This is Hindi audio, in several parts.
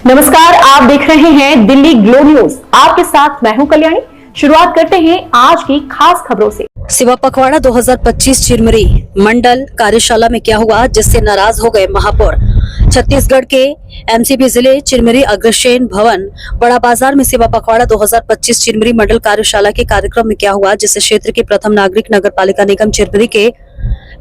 नमस्कार, आप देख रहे हैं दिल्ली ग्लो न्यूज। आपके साथ मैं हूं कल्याणी। शुरुआत करते हैं आज की खास खबरों से। सेवा पखवाड़ा 2025 चिरमिरी मंडल कार्यशाला में क्या हुआ जिससे नाराज हो गए महापौर। छत्तीसगढ़ के एमसीबी जिले चिरमिरी अग्रसेन भवन बड़ा बाजार में सेवा पखवाड़ा 2025 चिरमिरी मंडल कार्यशाला के कार्यक्रम में क्या हुआ जिससे क्षेत्र के प्रथम नागरिक नगर पालिका निगम चिरमिरी के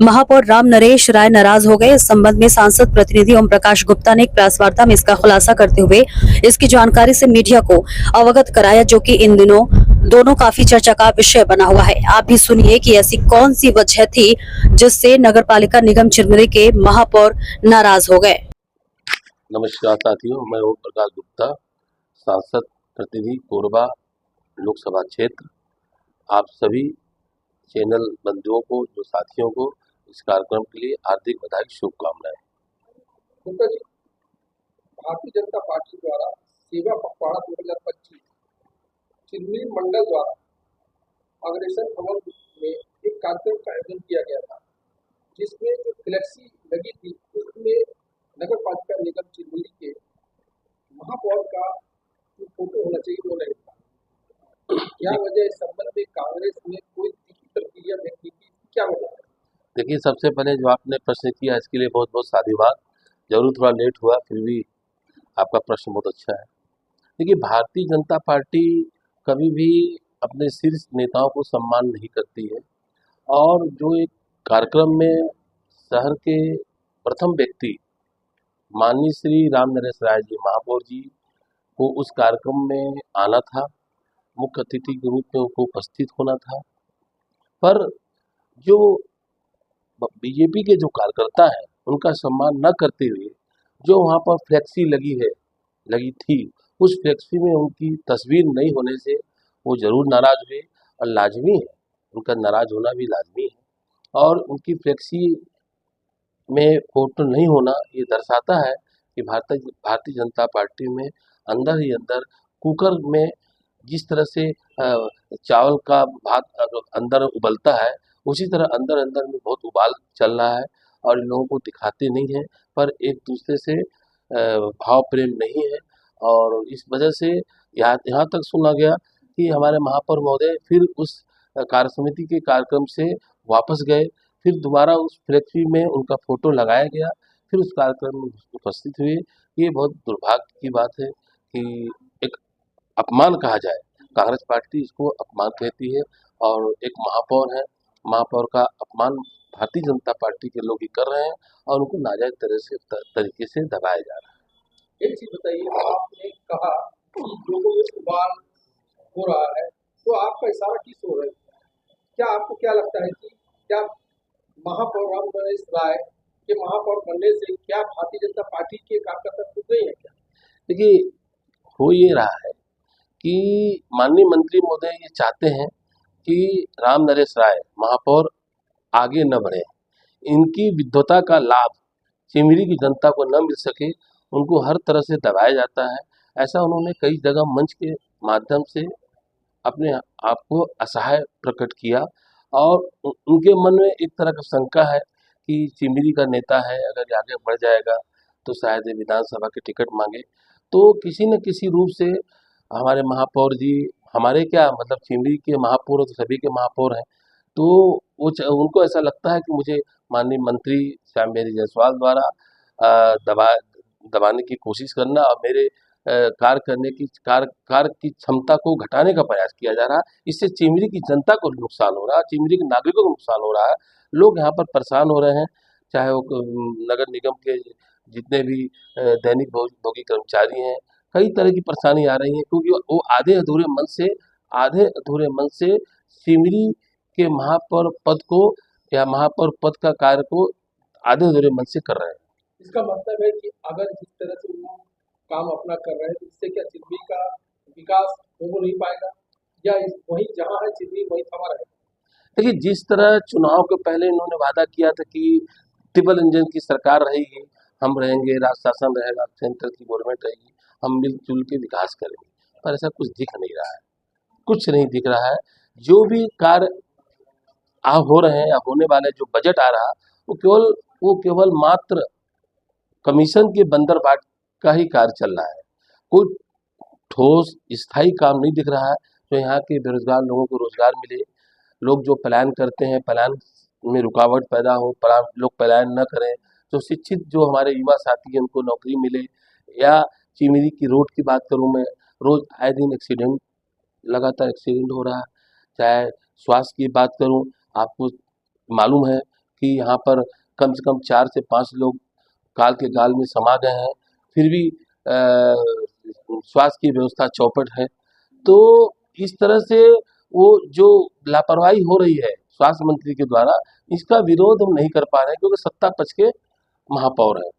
महापौर राम नरेश राय नाराज हो गए। इस संबंध में सांसद प्रतिनिधि ओम प्रकाश गुप्ता ने एक प्रेस वार्ता में इसका खुलासा करते हुए इसकी जानकारी से मीडिया को अवगत कराया, जो कि इन दिनों दोनों काफी चर्चा का विषय बना हुआ है। आप भी सुनिए कि ऐसी कौन सी वजह थी जिससे नगर पालिका निगम चिरमिरी के महापौर नाराज हो गए। नमस्कार साथियों, मैं ओम प्रकाश गुप्ता, सांसद प्रतिनिधि कोरबा लोकसभा क्षेत्र। आप सभी चैनल बंधुओं को, जो साथियों को इस कार्यक्रम के लिए हार्दिक बधाई, शुभकामनाएं। गुप्ता जी, भारतीय जनता पार्टी द्वारा सेवा पखवाड़ा 2025 चिरमिरी मंडल द्वारा अग्रसेन भवन में एक कार्यक्रम का आयोजन किया गया था, जिसमें जो फ्लेक्सी लगी थी उसमें नगर पालिका निगम चिरमिरी के महापौर का जो फोटो होना चाहिए वो नहीं था। क्या वजह? इस संबंध में कांग्रेस ने कोई तीखी प्रतिक्रिया व्यक्त की थी, क्या वजह है? देखिए, सबसे पहले जो आपने प्रश्न किया इसके लिए बहुत बहुत साधुवाद। जरूर थोड़ा लेट हुआ, फिर भी आपका प्रश्न बहुत अच्छा है। देखिए, भारतीय जनता पार्टी कभी भी अपने शीर्ष नेताओं को सम्मान नहीं करती है, और जो एक कार्यक्रम में शहर के प्रथम व्यक्ति माननीय श्री राम नरेश राय जी महापौर जी को उस कार्यक्रम में आना था, मुख्य अतिथि के रूप में उनको उपस्थित होना था। पर जो बीजेपी के जो कार्यकर्ता हैं उनका सम्मान न करते हुए जो वहाँ पर फ्लेक्सी लगी थी, उस फ्लेक्सी में उनकी तस्वीर नहीं होने से वो जरूर नाराज हुए, और लाजमी है, उनका नाराज होना भी लाजमी है। और उनकी फ्लेक्सी में फोटो नहीं होना ये दर्शाता है कि भारतीय जनता पार्टी में अंदर ही अंदर कुकर में जिस तरह से चावल का भात अंदर उबलता है, उसी तरह अंदर अंदर में बहुत उबाल चल रहा है, और इन लोगों को दिखाते नहीं हैं, पर एक दूसरे से भाव प्रेम नहीं है। और इस वजह से यहाँ तक सुना गया कि हमारे महापौर महोदय फिर उस कार्य समिति के कार्यक्रम से वापस गए, फिर दोबारा उस फ्लेक्सी में उनका फोटो लगाया गया, फिर उस कार्यक्रम में उपस्थित हुए। ये बहुत दुर्भाग्य की बात है कि एक अपमान कहा जाए, कांग्रेस पार्टी इसको अपमान कहती है, और एक महापौर है, महापौर का अपमान भारतीय जनता पार्टी के लोग ही कर रहे हैं, और उनको नाजायज तरीके से दबाया जा रहा है। एक चीज बताइए, आपने कहा कि लोगों में उबाल हो रहा है, तो आपका इशारा किस ओर है? क्या आपको क्या लगता है कि क्या महापौर राम नरेश राय के महापौर बनने से क्या भारतीय जनता पार्टी के कार्यकर्ता टूट गए हैं क्या? देखिए, हो ये रहा है कि माननीय मंत्री महोदय ये चाहते हैं कि राम नरेश राय महापौर आगे न बढ़े, इनकी विद्वता का लाभ चिरमिरी की जनता को न मिल सके, उनको हर तरह से दबाया जाता है। ऐसा उन्होंने कई जगह मंच के माध्यम से अपने आप को असहाय प्रकट किया, और उनके मन में एक तरह का शंका है कि चिरमिरी का नेता है, अगर ये आगे बढ़ जाएगा तो शायद ये विधानसभा के टिकट मांगे। तो किसी न किसी रूप से हमारे महापौर जी, हमारे क्या मतलब चिरमिरी के महापौर तो सभी के महापौर हैं, तो उनको ऐसा लगता है कि मुझे माननीय मंत्री श्याम बिहारी जायसवाल द्वारा दबाने की कोशिश करना, और मेरे कार्य करने की कार्य की क्षमता को घटाने का प्रयास किया जा रहा है। इससे चिरमिरी की जनता को नुकसान हो रहा है, चिरमिरी के नागरिकों को नुकसान हो रहा है। लोग यहाँ पर परेशान हो रहे हैं, चाहे वो नगर निगम के जितने भी दैनिक भोगी कर्मचारी हैं, कई तरह की परेशानी आ रही है, क्योंकि वो आधे अधूरे मन से चिरमिरी के महापौर पद को या महापौर पद का कार्य को आधे अधूरे मन से कर रहे हैं। इसका मतलब है कि अगर जिस तरह से वो काम अपना कर रहे हैं, तो इससे क्या चिरमिरी का विकास हो नहीं पाएगा, या वही जहाँ है चिरमिरी वही थमा रहेगा? देखिए, जिस तरह चुनाव के पहले इन्होंने वादा किया था कि ट्रिपल इंजन की सरकार रहेगी, हम रहेंगे, राज शासन रहेगा, सेंटर की गवर्नमेंट रहेगी, हम मिलजुल के विकास करेंगे, पर ऐसा कुछ दिख नहीं रहा है, कुछ नहीं दिख रहा है। जो भी कार्य हो रहे हैं या होने वाले, जो बजट आ रहा, वो केवल मात्र कमीशन के बंदरबाट का ही कार्य चल रहा है। कोई ठोस स्थायी काम नहीं दिख रहा है जो यहाँ के बेरोजगार लोगों को रोजगार मिले। लोग जो पलायन करते हैं, पलायन में रुकावट पैदा हो, लोग पलायन न करें, जो शिक्षित जो हमारे युवा साथी हैं उनको नौकरी मिले। या चिमिरी की रोड की बात करूँ मैं, रोज आए दिन एक्सीडेंट, लगातार एक्सीडेंट हो रहा है। चाहे स्वास्थ्य की बात करूँ, आपको मालूम है कि यहाँ पर कम से कम 4 से 5 लोग काल के गाल में समा गए हैं, फिर भी स्वास्थ्य की व्यवस्था चौपट है। तो इस तरह से वो जो लापरवाही हो रही है स्वास्थ्य मंत्री के द्वारा, इसका विरोध हम नहीं कर पा रहे हैं क्योंकि सत्ता पक्ष के महापौर हैं।